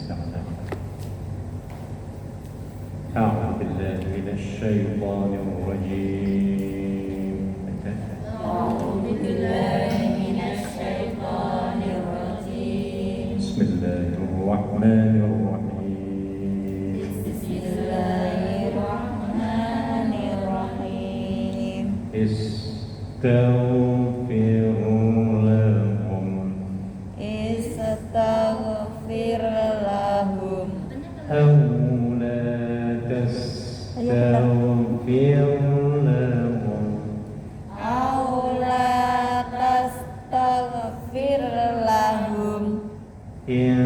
أعوذ بالله من الشيطان الرجيم. أعوذ بالله من الشيطان الرجيم. بسم الله الرحمن الرحيم. بسم الله الرحمن الرحيم. استغفروا لهم. استغفر لهم. أو لا تستغفر لهم. أو لا تستغفر لهم. إن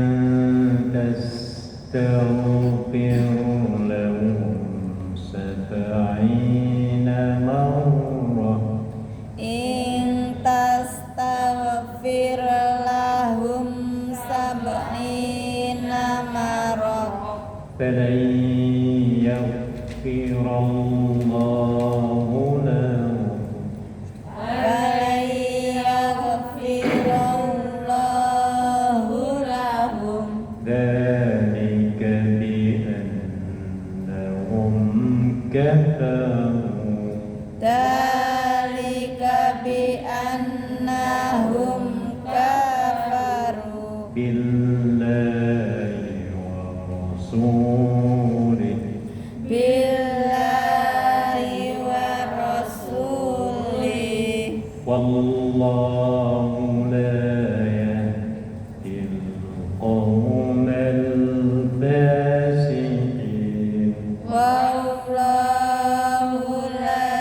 تستغفر لهم 70 مرة. إن تستغفر لهم 70 مرة. فلن يغفر الله لهم. فلن يغفر الله لهم. ذلك بأنهم كفروا. ذلك بأنهم كفروا بالله ورسوله. بالله ورسوله. والله لا يهدي القوم الفاسقين. والله لا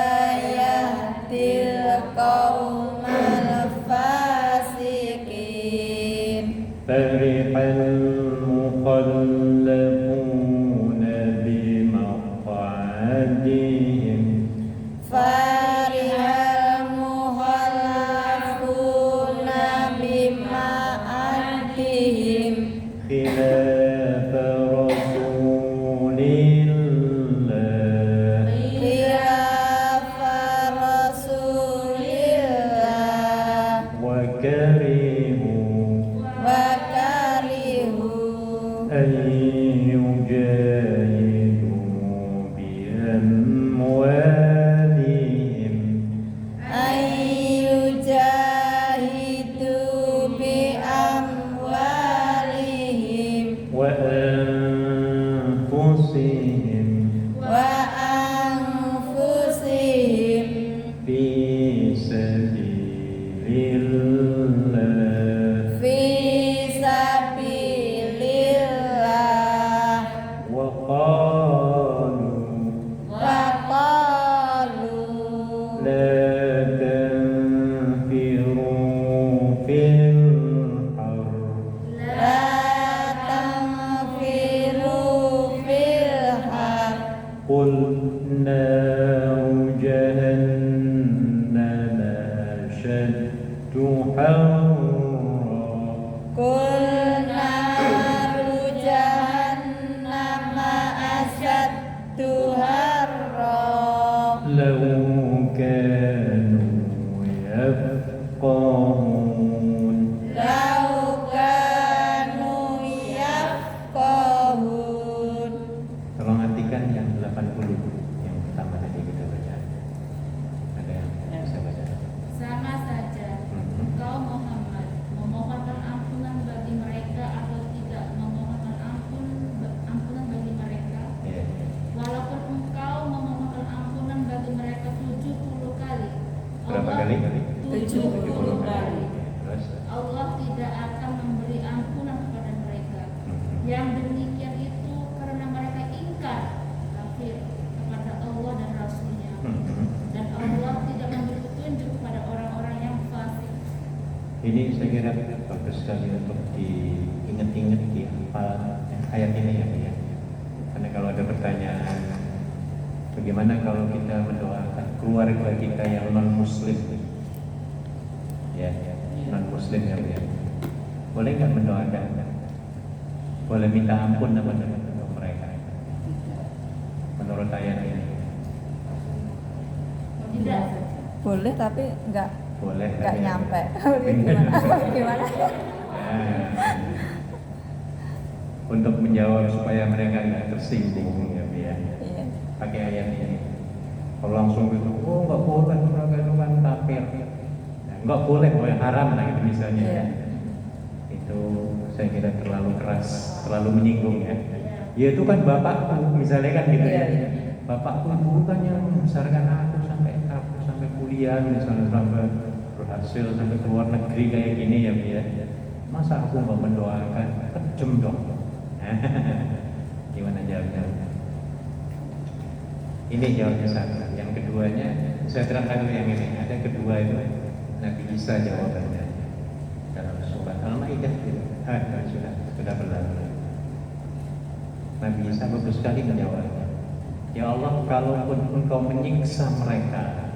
يهدي القوم الفاسقين. فرح المخلفون بمقعدهم. فرح المخلفون بمقعدهم خلاف رسول الله. خلاف رسول الله. وكرهوا أن يجاهدوا بأموالهم. أن يجاهدوا بأموالهم وأنفسهم وأنفسهم في سبيل الله. في سبيل الله. وقالوا لا تنفروا في الحر. لا تنفروا في الحر. قل نار جهنم أشد حرا. قل نار جهنم أشد حرا. لو كانوا يفقهون. لو كانوا يفقهون. Tolong artikan yang 80 yang pertama tadi kita baca. Ada yang bisa baca? Sama saja, engkau Muhammad memohonkan ampunan bagi mereka atau tidak memohonkan ampunan bagi mereka. Iya. Walaupun engkau memohonkan ampunan bagi mereka 70 kali. Berapa Allah- kali? 70 kali. Terus? Allah tidak akan memberi ampunan kepada mereka. Yang demikian itu karena mereka ingkar kafir kepada Allah dan Rasul-Nya. Dan Allah tidak memberi petunjuk kepada orang-orang yang fasik. Ini saya kira bagus sekali untuk diingat-ingat di ayat ini ya, Pak, ya. Karena kalau ada pertanyaan, bagaimana kalau kita mendoakan keluarga kita yang non Muslim, ya, non Muslim ya, Pak, ya. Boleh nggak mendoakan? Boleh minta ampun apa untuk mereka? Menurut ayat ini, Tidak. Boleh tapi nggak boleh. nyampe. Gimana? Gimana? Ya. untuk menjawab supaya mereka nggak tersinggung ya Bu ya. Iya. Pakai ayat ini. Kalau langsung gitu, oh nggak boleh neraka itu kan kafir. Nah, nggak boleh, boleh haram lah gitu misalnya. Iya. Itu saya kira terlalu keras, terlalu menyinggung ya. Ya itu kan bapakku misalnya kan gitu ya. Iya. Bapakku dulu kan yang membesarkan aku sampai kuliah misalnya sampai berhasil sampai ke luar negeri kayak gini ya Bu ya. Masa aku nggak mendoakan? Kejem dong. Gimana jawabnya? Ini jawabnya satu. Yang keduanya saya terangkan dulu yang ini. Ada kedua itu Nabi Isa jawabannya dalam surat Al-Maidah itu. Sudah berlalu. Nabi Isa bagus sekali menjawabnya. Ya Allah, kalaupun engkau menyiksa mereka,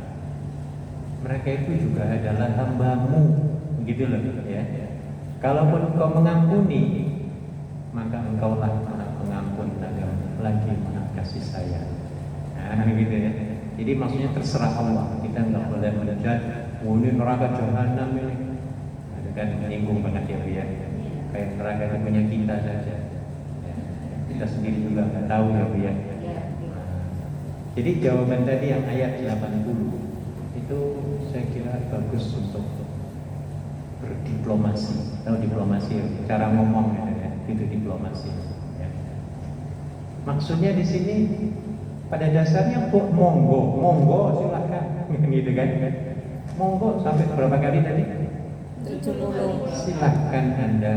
mereka itu juga adalah hamba-Mu, begitu loh ya. Kalaupun engkau mengampuni, maka engkaulah Maha Pengampun dan lagi Maha Kasih Sayang. Nah, gitu ya. Jadi maksudnya terserah Allah. Kita nggak boleh menjudge, oh ini neraka jahanam ini. Ada kan menyinggung banget ya Bu ya. Kayak neraka itu punya kita saja. Ya, kita sendiri juga nggak tahu ya Bu ya. Jadi jawaban tadi yang ayat 80 itu saya kira bagus untuk berdiplomasi. Tahu diplomasi, cara ngomong ya, itu diplomasi. Ya. Maksudnya di sini pada dasarnya monggo silakan, gitu kan? Monggo sampai berapa kali tadi? 70. Silakan Anda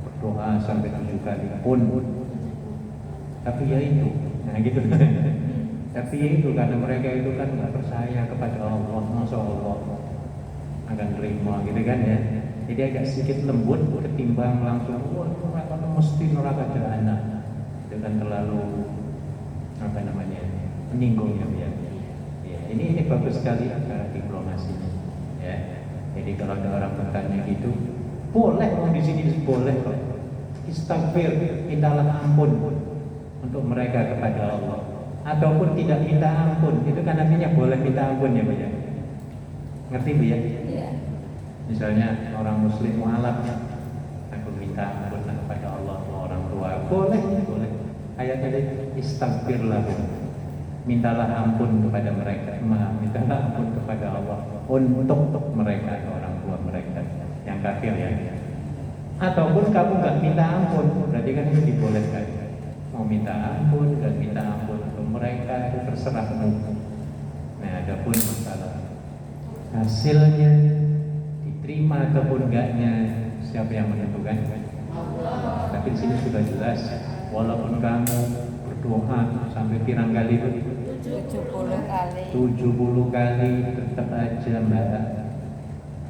berdoa sampai 7 kali pun. Tapi ya itu, nah gitu. Tapi itu karena mereka itu kan nggak percaya kepada Allah, Masya Allah akan terima gitu kan ya. Jadi agak sedikit lembut ketimbang langsung wah neraka mesti neraka jahanam. Itu kan terlalu apa namanya menyinggung ya. Ya, ini bagus sekali cara diplomasinya ya. Jadi kalau ada orang bertanya gitu, boleh di sini boleh kok. Istighfar, mintalah ampun untuk mereka kepada Allah. Ataupun tidak minta ampun, itu kan artinya boleh minta ampun ya Bu ya. Ngerti Bu ya? Iya. Misalnya orang muslim mualaf, aku minta ampun kepada Allah, orang tua, boleh. Ayatnya tadi istighfar lahum. Mintalah ampun kepada mereka, mintalah ampun kepada Allah untuk mereka, orang tua mereka yang kafir ya. Ataupun kamu nggak minta ampun, berarti kan itu dibolehkan. Mau minta ampun dan minta ampun untuk mereka itu terserahmu. Nah, adapun masalah hasilnya diterima ataupun enggaknya siapa yang menentukan? Allah. Tapi di sini sudah jelas, walaupun kamu berdoa sampai pirang kali itu 70 kali. 70 kali tetap aja Mbak,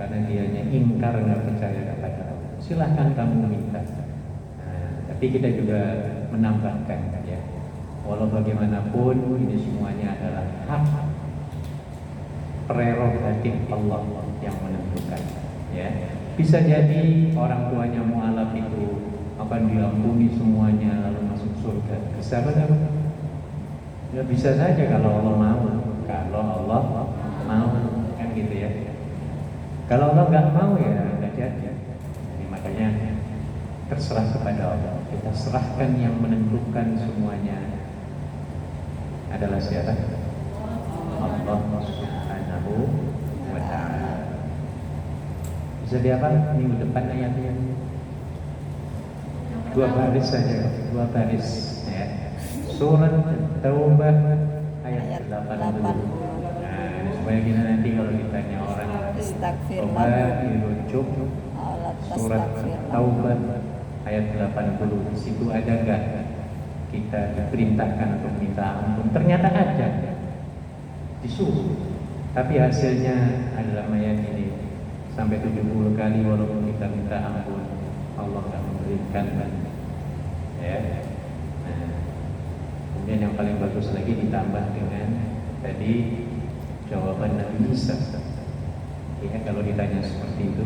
karena dianya ingkar nggak percaya kepada Allah. Silahkan kamu minta. Tapi kita juga menambahkan ya, walau bagaimanapun ini semuanya adalah hak prerogatif Allah yang menentukan ya. Bisa jadi orang tuanya mualaf itu akan diampuni semuanya lalu masuk surga. Bisa benar? Ya bisa saja kalau Allah mau. Kalau Allah mau kan gitu ya. Kalau Allah nggak mau ya nggak jadi. Jadi makanya terserah kepada Allah. Kita serahkan yang menentukan semuanya adalah siapa? Allah Subhanahu wa ta'ala. Bisa dihafal minggu depan ayatnya? 2 baris saja, 2 baris ya. Surat Taubah ayat 80. Nah, ini supaya kita nanti kalau ditanya orang coba dirujuk surat Taubah ayat 80. Di situ ada enggak kita diperintahkan untuk minta ampun? Ternyata ada, disuruh. Tapi hasilnya adalah ayat ini sampai 70 kali walaupun kita minta ampun Allah akan memberikan ya. Nah, kemudian yang paling bagus lagi ditambah dengan tadi jawaban Nabi Isa. Ya, kalau ditanya seperti itu,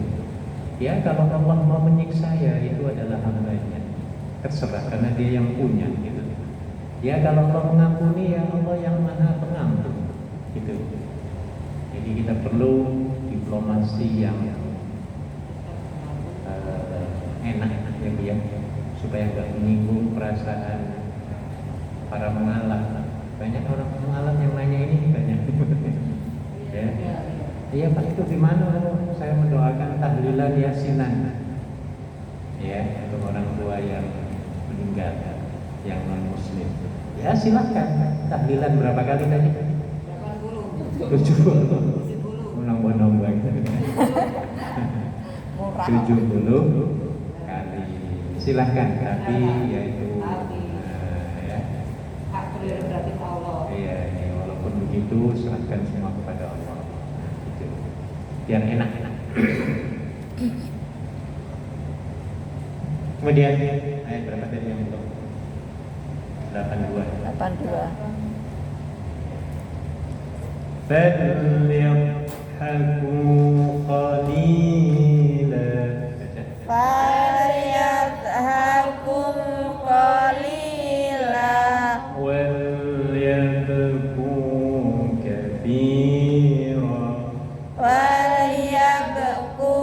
ya kalau Allah mau menyiksa ya itu adalah hambanya, terserah karena dia yang punya gitu. Ya kalau Allah mengampuni ya Allah yang Maha Pengampun gitu. Jadi kita perlu diplomasi yang enak ya. supaya nggak menyinggung perasaan para mengalah. Banyak orang mengalah yang nanya ini banyak. Ya. Iya Pak, itu gimana saya mendoakan tahlilan yasinan ya untuk orang tua yang meninggal, yang non muslim. Ya silahkan. Tahlilan berapa kali tadi? 70. Menang-menang banget. 70 kali. Silahkan, tapi yaitu ya. Hak prerogatif Allah. Iya, ya, walaupun begitu serahkan semua kepada Allah. Gitu. Biar enak-enak. Kemudian ayat berapa tadi yang belum? 82. 82. فَلْيَضْحَكُوا قَلِيلًا. Falyadhakum qalila وَلْيَبْكُوا كَثِيرًا. walyabku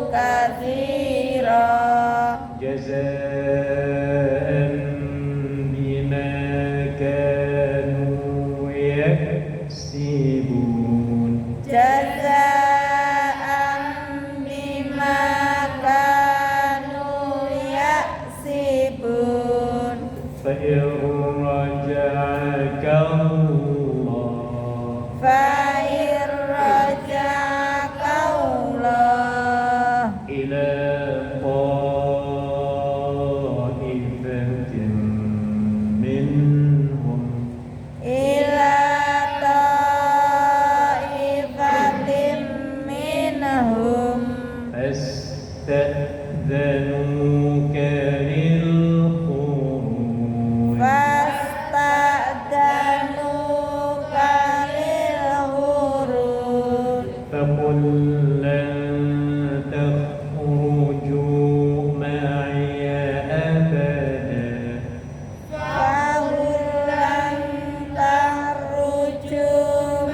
katsira جزاء بما كانوا يكسبون. jazaan bima kanu yaksibun فإن رجعك الله fa'ir raja'akallah إلى طائفة منهم ila ta'ifatin minhum فاستأذنوك للخروج fasta'danuka lil hurud فقل لن تخرجوا معي أبدا fa'ulan tahruju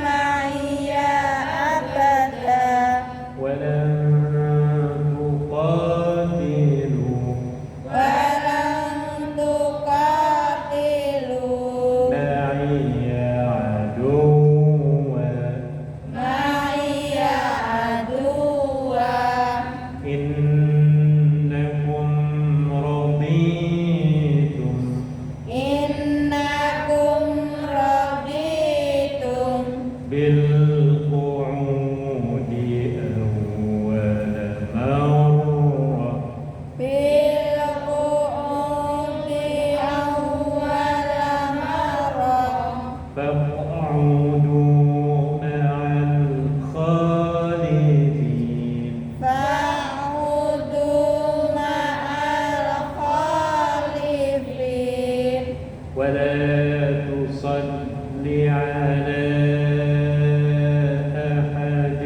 ma'iyya abada ولن تقاتلوا walan tuqatilu معي عدوا ma'iyya aduwa إنكم رضيتم innakum raditum بالقعود أول مرة bil qu'udi awwala marrah فاقعدوا مع الخالدين fa'udu ma'al khalifin ولا تصل على أحد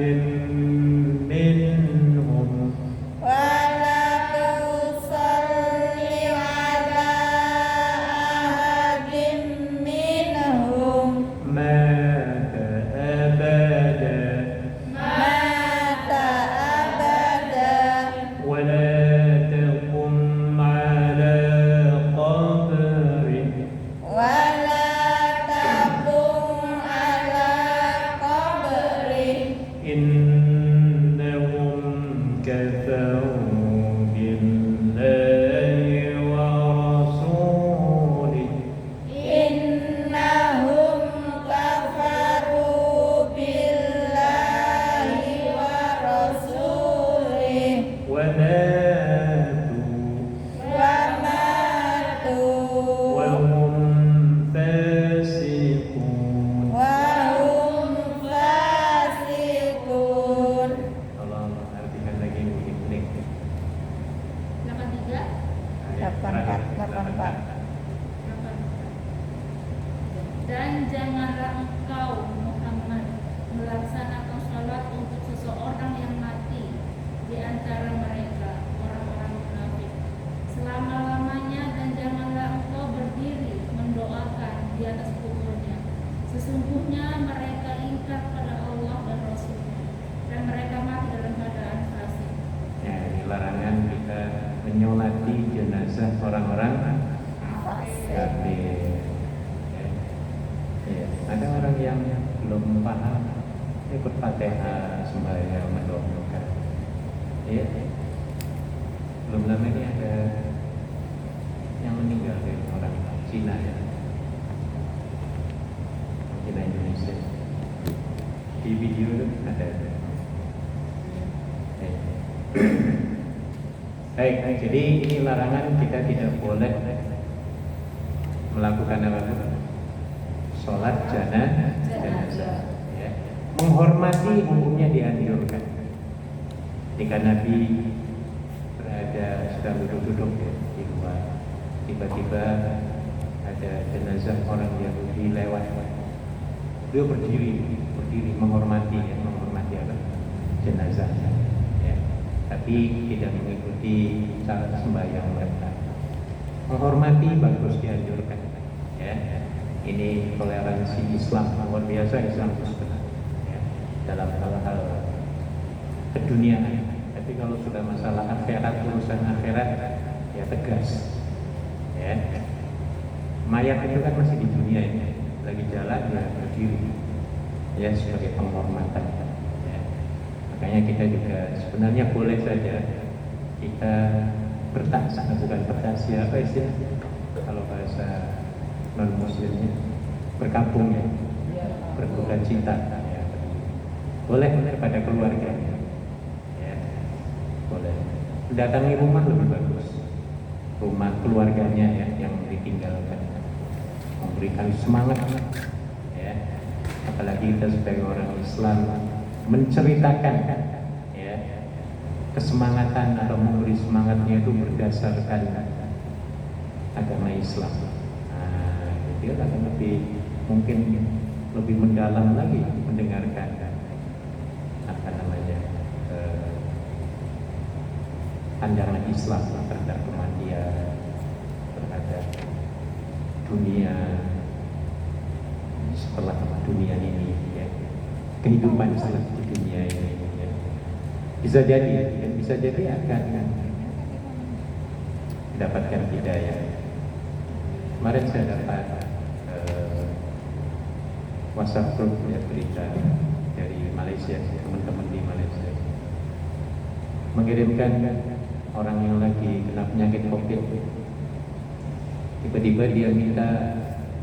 منهم wala tusalli ala ahadin minhum مات أبدا mata abada ولا تقم على قبره wala taqum ala qabri إنهم كفروا بالله ورسوله innahum kafaru billahi wa rasulih وماتوا wa matu وهم فاسقون. wa hum fasiqun. Tolong artikan lagi mungkin nih. 83. 84. Dan janganlah engkau Muhammad melaksanakan sholat untuk seseorang yang mati di antara mereka orang-orang munafik selama-lamanya, dan janganlah engkau berdiri mendoakan di atas kuburnya. Sesungguhnya mereka ingkar pada Allah dan Rasulnya, dan mereka mati dalam keadaan fasik. Ya, ini larangan kita menyolati jenazah orang-orang Fasik. kafir. Ya, ada orang yang belum paham ikut Fatihah sembahyang mendoakan. Ya, belum lama ini ada yang meninggal dari orang Cina ya, Cina Indonesia. Di video itu ada. Baik, jadi ini larangan, kita tidak boleh melakukan apa? Sholat jenazah. Ya. Menghormati hukumnya dianjurkan. Jika Nabi berada sedang duduk-duduk di luar, tiba-tiba ada jenazah orang Yahudi lewat, dia berdiri menghormati apa? Jenazah. Ya. Tapi tidak mengikuti cara sembahyang mereka. Menghormati bagus, dianjurkan. Ya. Ini toleransi Islam luar biasa, Islam itu sebenarnya ya, dalam hal-hal keduniaan. Tapi kalau sudah masalah akhirat, urusan akhirat, ya tegas. Ya. Mayat itu kan masih di dunia ini, lagi jalan ya berdiri, ya sebagai penghormatan. Ya. Makanya kita juga sebenarnya boleh saja kita bertaksya, bukan bertaksya, apa istilahnya kalau bahasa non muslimnya, berkampung ya, berduka cita ya. Boleh kepada keluarga ya, boleh mendatangi rumah lebih bagus, rumah keluarganya ya yang ditinggalkan, memberikan semangat ya. Apalagi kita sebagai orang Islam menceritakan ya kesemangatan atau memberi semangatnya itu berdasarkan agama Islam. Dia akan mungkin lebih mendalam lagi mendengarkan pandangan Islam terhadap kematian, terhadap dunia setelah dunia ini, ya. Kehidupan setelah dunia ini. Ya. Bisa jadi akan mendapatkan hidayah. Kemarin saya dapat WhatsApp group ya, berita dari Malaysia, teman-teman di Malaysia mengirimkan orang yang lagi kena penyakit COVID, tiba-tiba dia minta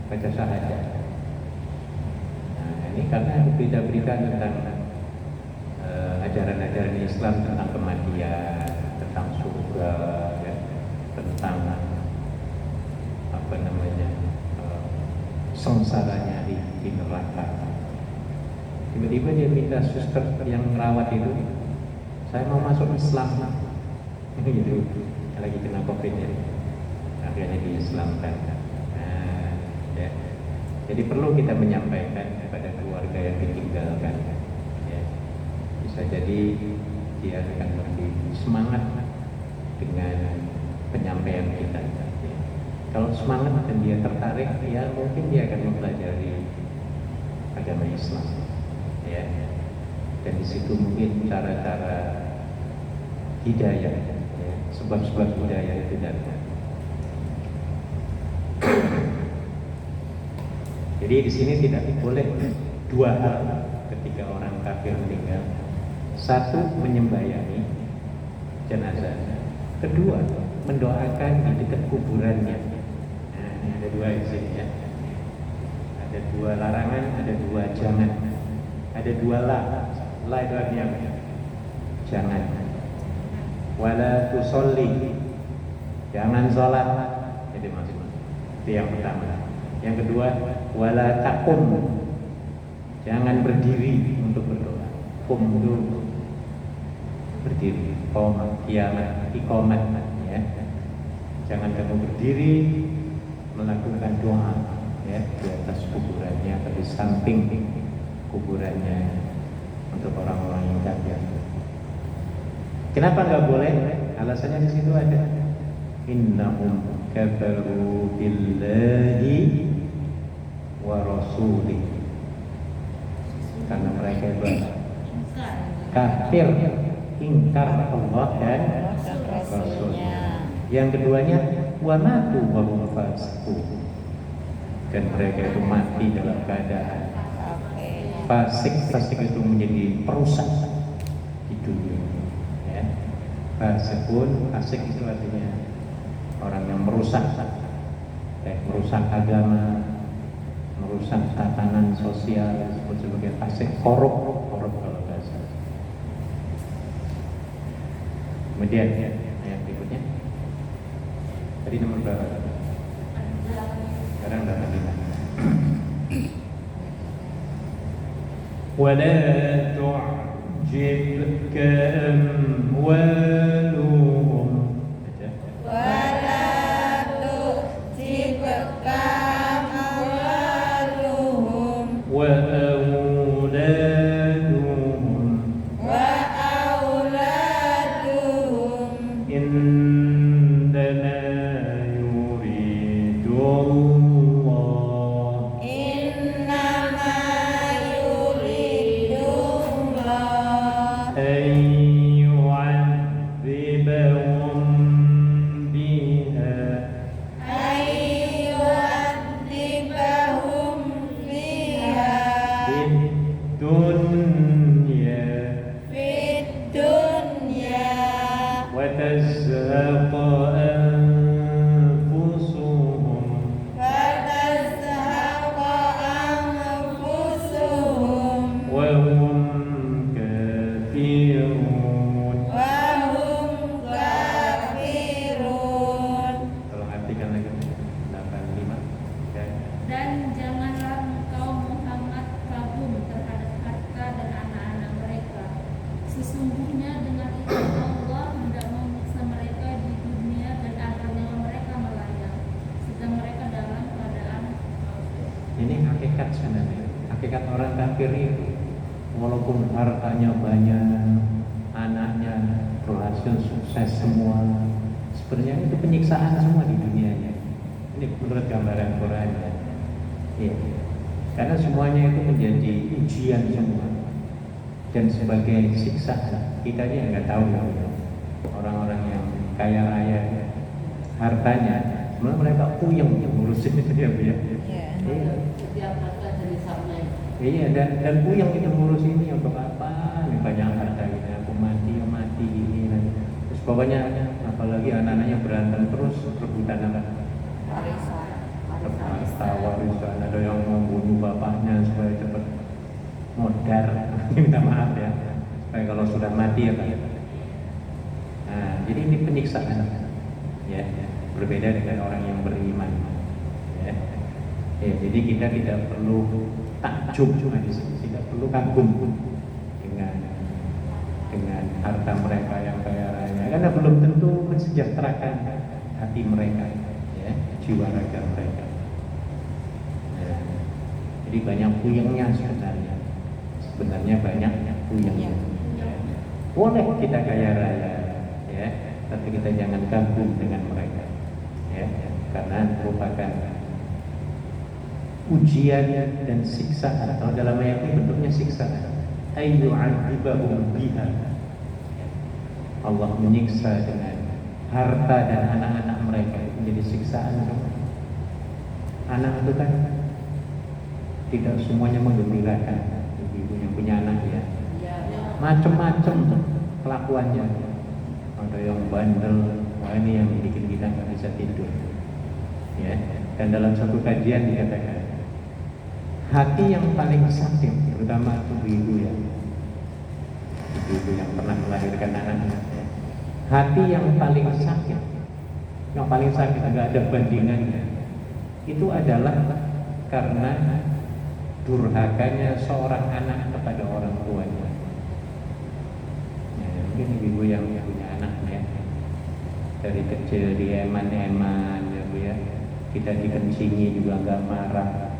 baca syahadat. Nah, ini karena berita-berita tentang ajaran-ajaran Islam tentang kematian, tentang surga, ya, tentang sengsaranya di neraka. Tiba-tiba dia minta suster yang merawat itu, saya mau masuk Islam. Gitu, lagi kena COVID ya, akhirnya diislamkan. Nah, ya. Jadi perlu kita menyampaikan kepada keluarga yang ditinggalkan. Ya. Bisa jadi dia akan lebih semangat dengan penyampaian kita. Kalau semangat dan dia tertarik, ya mungkin dia akan mempelajari agama Islam, ya. Dan di situ mungkin cara-cara hidayah, ya, sebab-sebab hidayah itu datang. Jadi di sini tidak boleh dua hal ketika orang kafir meninggal. Satu, menyembayangi jenazah. Kedua, mendoakan di dekat kuburannya. Ada dua di sini ya. Ada dua larangan, ada dua jangan. Ada dua la. La itu artinya apa? Jangan. Wala tusolli. Jangan sholat. Itu maksudnya. Itu yang pertama. Yang kedua, wala takum. Jangan berdiri untuk berdoa. Kum itu berdiri. Qomat, kiamat, iqamat ya. Jangan kamu berdiri melakukan doa ya di atas kuburannya atau di samping kuburannya untuk orang-orang yang kafir. Kenapa nggak boleh? Alasannya di situ ada. Innahum kafaru billahi wa rasulih. Karena mereka itu kafir, ingkar Allah dan Rasulnya. Yang keduanya wa matu wa hum fasiqun. Dan mereka itu mati dalam keadaan fasik. Fasik itu menjadi perusak di dunia. Ya. Fasikun, fasik itu artinya orang yang merusak, merusak agama, merusak tatanan sosial, disebut sebagai fasik. Korup kalau bahasa. Kemudian ayat berikutnya. Tadi nomor berapa? Sekarang nomor 5. ولا تعجبك أموالهم ولا تعجبك أموالهم وأولادهم وأولادهم إنما يريد الله إنما يريد الله أن يعذبهم بها أن يعذبهم فيها في الدنيا في الدنيا وتزهق أنفسهم فتزهق أنفسهم وهم كافرون. وهم كافرون. Tolong artikan lagi 85. Ya. Dan janganlah engkau Muhammad kagum terhadap harta dan anak-anak mereka. Sesungguhnya dengan itu Allah hendak menyiksa mereka di dunia dan agar nyawa mereka melayang sedang mereka dalam keadaan kafir. Ini hakikat sebenarnya. Hakikat orang kafir itu walaupun hartanya banyak, anaknya berhasil sukses semua, sebenarnya itu penyiksaan semua di dunianya. Ini menurut gambaran Quran ya. Iya. Karena semuanya itu menjadi ujian semua dan sebagai siksaan. Kita ini nggak tahu ya, orang-orang yang kaya raya hartanya, sebenarnya mereka puyeng ngurusin itu ya, Bu ya. Iya. Iya, dan puyeng itu ngurus ini untuk apa? Ini banyak harta ini, aku mati ini. Terus pokoknya apalagi anak-anaknya berantem terus rebutan apa? Harta warisan, ada yang membunuh bapaknya supaya cepat modar. Minta maaf ya, supaya kalau sudah mati ya Pak. Nah, jadi ini penyiksaan, ya, berbeda dengan orang yang beriman. Ya, jadi kita tidak perlu takjub di sini, tidak perlu kagum dengan harta mereka yang kaya raya, karena belum tentu mensejahterakan hati mereka, ya, jiwa raga mereka. Ya, jadi banyak puyengnya sebenarnya banyak puyengnya. Boleh kita kaya raya, ya, tapi kita jangan kagum dengan mereka, ya, karena merupakan ujian dan siksaan. Kalau dalam ayat ini bentuknya siksaan. Ayyu'adzibahum biha. Allah menyiksa dengan harta dan anak-anak mereka, itu menjadi siksaan. Anak itu kan tidak semuanya menggembirakan. Ibu yang punya anak ya, macam-macam kelakuannya. Ada yang bandel, wah ini yang bikin kita nggak bisa tidur. Ya, dan dalam satu kajian dikatakan hati yang paling sakit, terutama ibu ya, ibu yang pernah melahirkan anak-anak, hati yang paling sakit nggak ada bandingannya, itu adalah karena durhakanya seorang anak kepada orang tuanya. Ya, mungkin ibu yang punya anak ya, dari kecil dia eman-eman ya Bu ya, kita dikencingi juga nggak marah.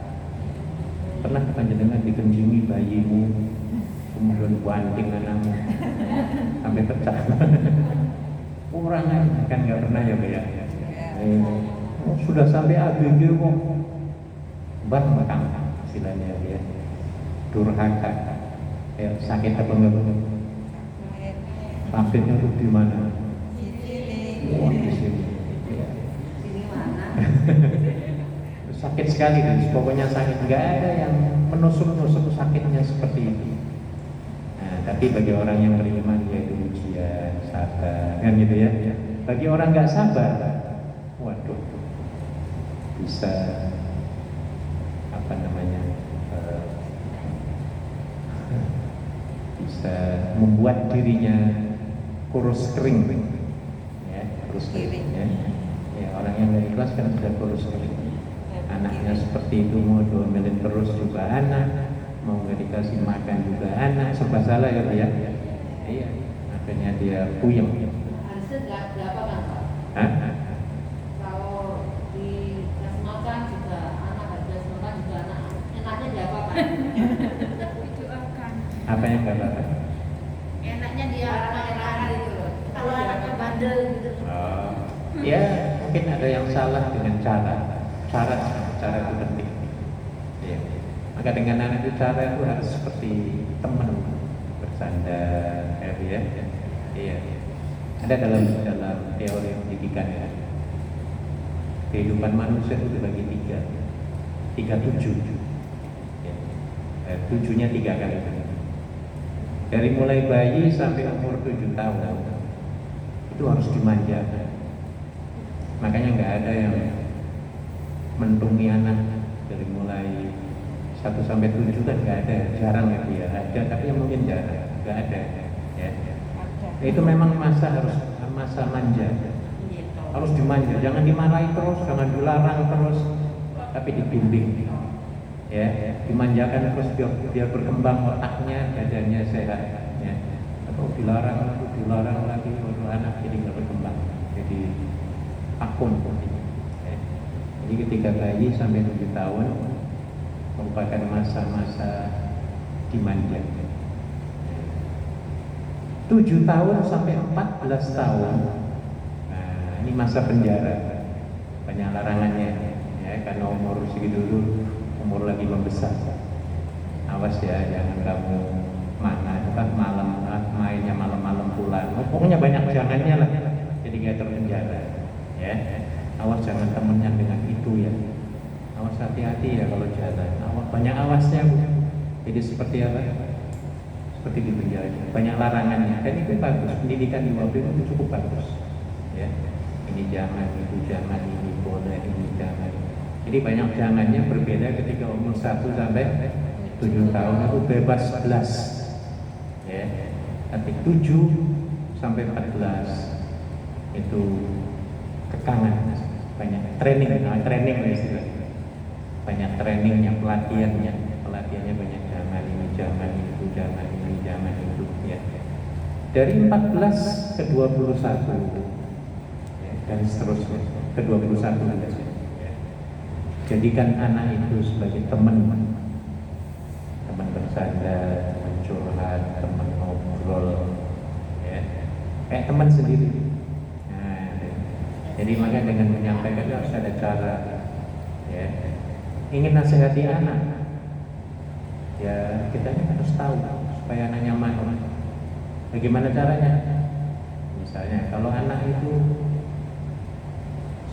Pernah panjenengan dikencingi bayimu, kemudian banting anakmu sampai pecah? Orang kan nggak pernah ya Bu ya. Sudah sampai ABG kok bahkan istilahnya dia durhaka. Sakit apa enggak? Sakitnya tuh di mana? Di sini. sakit sekali, pokoknya sakit, nggak ada yang menusuk-nusuk sakitnya seperti itu. Nah, tapi bagi orang yang beriman yaitu ujian, sabar, kan gitu ya. Bagi orang nggak sabar, waduh, bisa apa namanya, bisa membuat dirinya kurus kering, ya, kurus kering. Ya, orang yang nggak ikhlas kan sudah kurus kering. Anaknya seperti itu, mau diomelin terus juga anak, mau nggak dikasih makan juga anak, serba salah ya dia. Iya, akhirnya dia puyeng. Harusnya berapa kan Pak? Hah? Kalau dikasih makan juga anak, nggak dikasih makan juga anak. Enaknya diapakan? Didoakan. Apa yang nggak apa-apa? Enaknya dia Anak-anak itu loh. kalau anaknya bandel gitu. Oh, ya mungkin ada yang salah dengan cara itu penting. Ya. Maka dengan anak itu cara itu harus seperti teman bersandar, ya. Iya. Ada dalam teori pendidikan ya. Kehidupan manusia itu dibagi tiga tujuh. Ya. Tujuhnya 3 kali. Dari mulai bayi sampai umur 7 tahun itu harus dimanja. Makanya nggak ada yang mentungi anak dari mulai 1 sampai 7 kan nggak ada, jarang ya dia. Ada tapi yang mungkin jarang, nggak ada. Ya. Itu memang masa manja, harus dimanja, jangan dimarahi terus, jangan dilarang terus, tapi dibimbing. Ya, dimanjakan terus biar berkembang otaknya, badannya sehat. Ya. Atau dilarang lagi, untuk anak jadi nggak berkembang, jadi akun. Ya. Jadi ketika bayi sampai 7 tahun merupakan masa-masa dimanja. 7 tahun sampai 14 tahun, nah ini masa penjara, banyak larangannya, ya karena umur segitu dulu, umur lagi membesar. Awas ya, jangan kamu mainnya malam-malam pulang. Pokoknya banyak jangannya lah, jadi kayak terpenjara. Ya, awas jangan temennya dengan itu ya. Awas hati-hati ya kalau jalan. Awas, banyak awasnya Bu. Jadi seperti apa? Seperti di penjara, banyak larangannya. Dan itu bagus, pendidikan di waktu itu cukup bagus. Ya, ini jangan, itu jangan, ini boleh, ini jangan. Jadi banyak jangannya, berbeda ketika umur 1 sampai 7 tahun itu bebas 11. Ya, tapi 7 sampai 14 itu kekangan, banyak training istilahnya. Banyak trainingnya, pelatihannya banyak jangan, ini jangan, itu jangan, ini jangan, itu ya. Dari 14 ke 21 ya, dan seterusnya ke 21 ya. Jadikan anak itu sebagai teman bersandar, teman curhat, teman ngobrol, ya, kayak teman sendiri. Nah, jadi maka dengan menyampaikan harus ada cara. Ya, ingin nasihati anak, ya kita harus tahu supaya anak nyaman. Bagaimana caranya? Misalnya kalau anak itu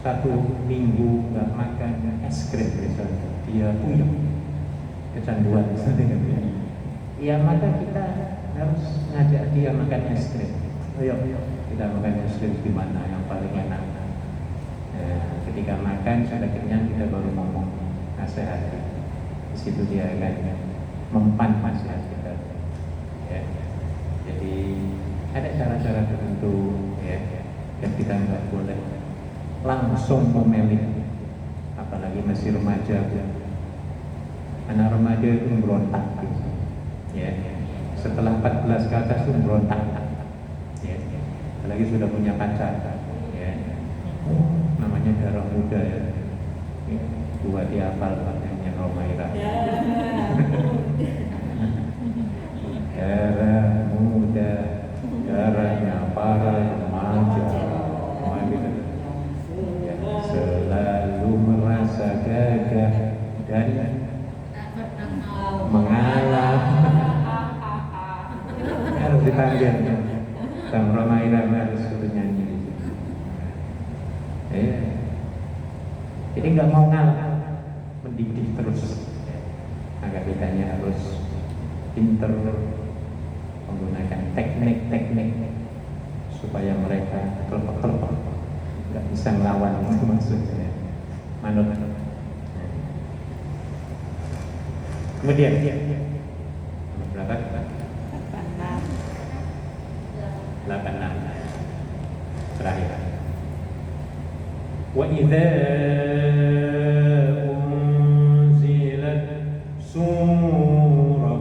1 minggu nggak makan es krim misalnya, dia puyeng, kecanduan misalnya, ya maka kita harus ngajak dia makan es krim. Ayo kita makan es krim di mana yang paling enak. Nah, ketika makan sudah kenyang kita baru ngomong nasihat. Di situ dia akan mempan nasihat kita. Ya. Jadi ada cara-cara tertentu ya, dan kita nggak boleh langsung memelik, apalagi masih remaja. Anak remaja itu berontak, ya. Setelah 14 ke atas itu berontak, ya. Apalagi sudah punya pacar, ya. Namanya darah muda ya. Dua dihafal katanya Romaira. Darah muda, darahnya para remaja, ya, selalu merasa gagah dan mengalah. Harus dipanggil Sang Romaira harus nyanyi. Jadi nggak mau ngalah, didik terus. Agar kitanya harus pinter menggunakan teknik-teknik supaya mereka kelompok-kelompok nggak bisa melawan, itu maksudnya manut. Kemudian berapa? 86 terakhir. Wa idza unzilat surah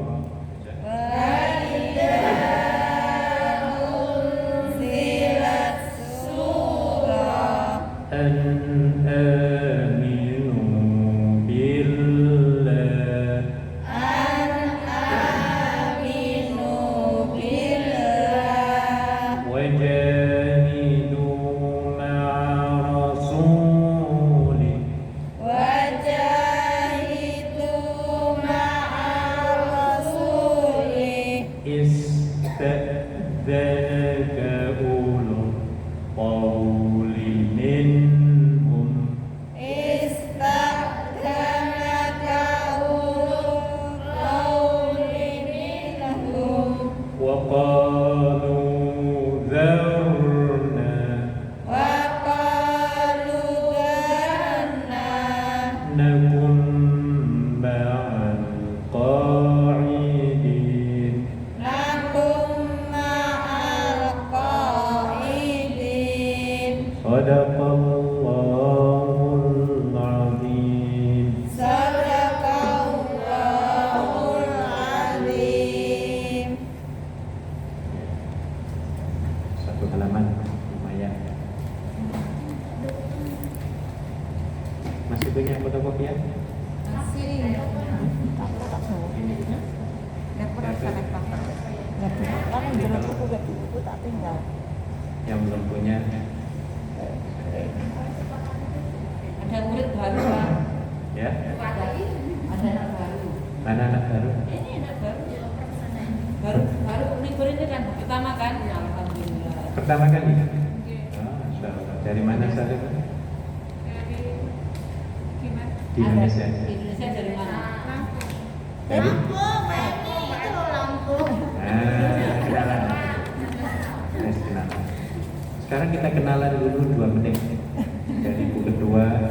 an aminu billah wajahidu ma'a rasulih ista'dzanaka ulul qawli minhum wa qalu dharna nakun ma'al qa'idin. Sadaqallahul azim. Satu halaman lumayan. Masih punya fotokopian? Yang belum punya Ada murid baru Pak. ya? Ada anak baru. Mana anak baru? Ini anak baru ya baru libur ini kan pertama kan ya, alhamdulillah. Pertama kali? Oh, Masya Allah. Dari mana Sarif? Di Indonesia. Di Indonesia dari mana? Dari? Lampung. Kenalan. Kenalan. Sekarang kita kenalan dulu 2 menit.